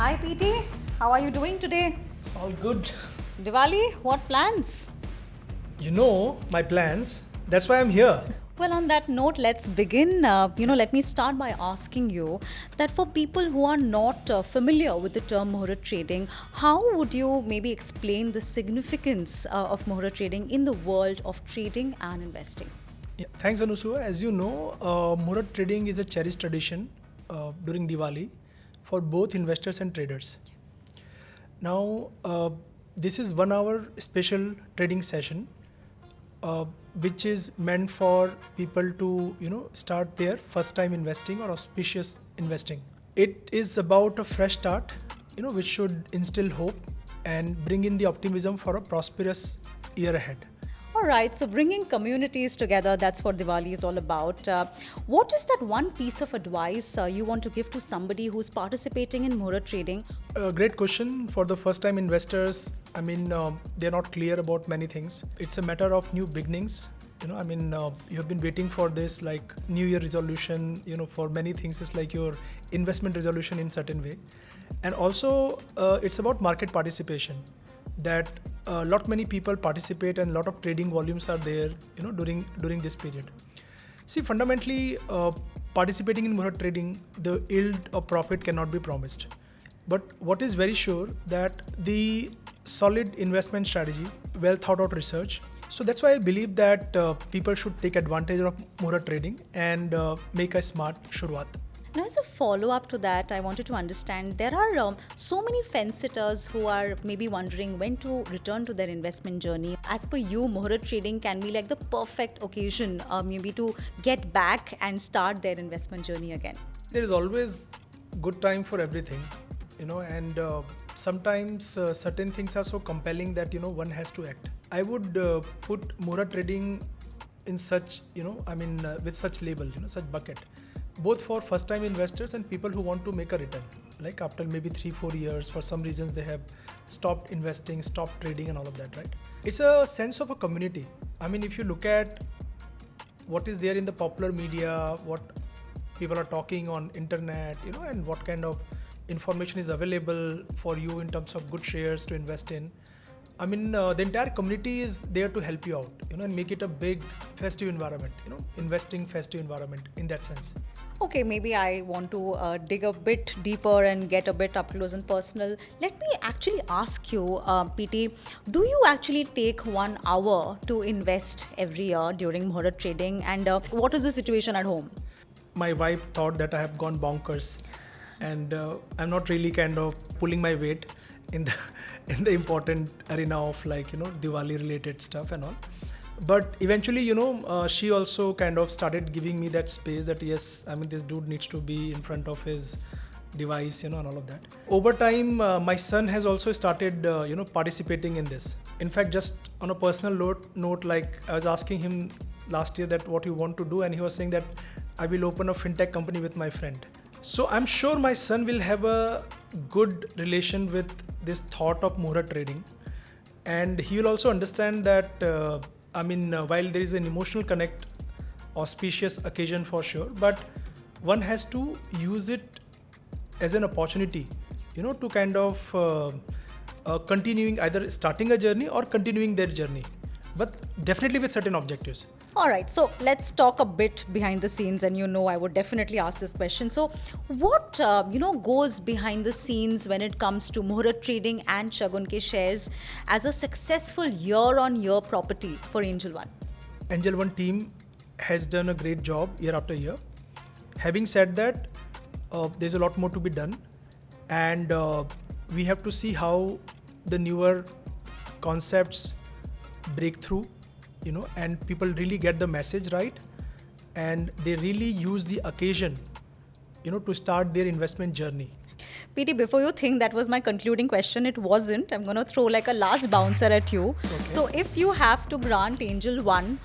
Hi PT, how are you doing today? All good. Diwali, what plans? You know my plans. That's why I'm here. Well, on that note, let's begin. Let me start by asking you that for people who are not familiar with the term Muhurat trading, how would you maybe explain the significance of Muhurat trading in the world of trading and investing? Yeah, thanks, Anusu. As you know, Muhurat trading is a cherished tradition during Diwali for both investors and traders. Now, this is 1 hour special trading session, which is meant for people to start their first time investing or auspicious investing. It is about a fresh start, which should instill hope and bring in the optimism for a prosperous year ahead. All right, so bringing communities together, that's what Diwali is all about. What is that one piece of advice you want to give to somebody who's participating in Muhurat trading? Great question for the first time investors. They're not clear about many things. It's a matter of new beginnings. You have been waiting for this, like New Year resolution, for many things. It's like your investment resolution in certain way. And also, it's about market participation, that a lot many people participate and a lot of trading volumes are there, during this period. See, fundamentally, participating in Muhurat trading, the yield or profit cannot be promised. But what is very sure that the solid investment strategy, well thought out research. So that's why I believe that people should take advantage of Muhurat trading and make a smart shurwat. Now, as a follow up to that, I wanted to understand there are so many fence sitters who are maybe wondering when to return to their investment journey. As per you, Muhurat trading can be like the perfect occasion, maybe to get back and start their investment journey again. There is always good time for everything, and sometimes certain things are so compelling that one has to act. I would put Muhurat trading in such with such label, such bucket, both for first time investors and people who want to make a return, like after maybe 3-4 years for some reasons they have stopped investing, stopped trading and all of that, right? It's a sense of a community. If you look at what is there in the popular media, what people are talking on internet, and what kind of information is available for you in terms of good shares to invest in. The entire community is there to help you out, and make it a big festive environment, investing festive environment in that sense. Okay, maybe I want to dig a bit deeper and get a bit up close and personal. Let me actually ask you, PT, do you actually take 1 hour to invest every year during Muhurat trading? And what is the situation at home? My wife thought that I have gone bonkers, and I'm not really kind of pulling my weight in the in the important arena of Diwali related stuff and all. But eventually, she also kind of started giving me that space that yes, this dude needs to be in front of his device, and all of that. Over time, my son has also started, participating in this. In fact, just on a personal note, like I was asking him last year that what you want to do, and he was saying that I will open a fintech company with my friend. So I'm sure my son will have a good relation with this thought of Muhurat trading, and he will also understand that while there is an emotional connect, auspicious occasion for sure, but one has to use it as an opportunity, to kind of continuing either starting a journey or continuing their journey, but definitely with certain objectives. All right, so let's talk a bit behind the scenes, and I would definitely ask this question. So, what goes behind the scenes when it comes to Muhurat trading and Shagun Ke shares as a successful year-on-year property for Angel One? Angel One team has done a great job year after year. Having said that, there's a lot more to be done, and we have to see how the newer concepts break through, and people really get the message right, and they really use the occasion, to start their investment journey. PT, before you think that was my concluding question, it wasn't. I'm going to throw like a last bouncer at you. Okay. So, if you have to grant Angel one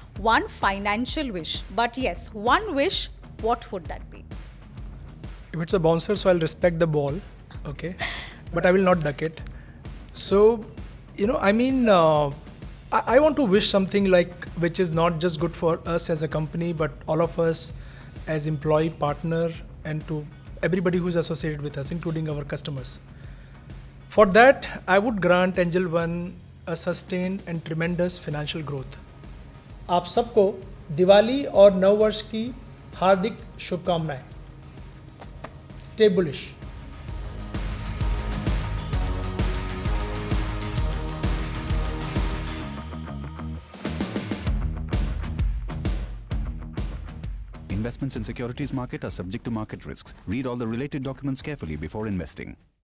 financial wish, but yes, one wish, what would that be? If it's a bouncer, so I'll respect the ball, okay, but I will not duck it. So, I want to wish something like which is not just good for us as a company, but all of us as employee, partner, and to everybody who's associated with us, including our customers. For that, I would grant Angel One a sustained and tremendous financial growth. आप सबको दिवाली और नव वर्ष की हार्दिक शुभकामनाएं. Stay bullish. Investments in securities market are subject to market risks. Read all the related documents carefully before investing.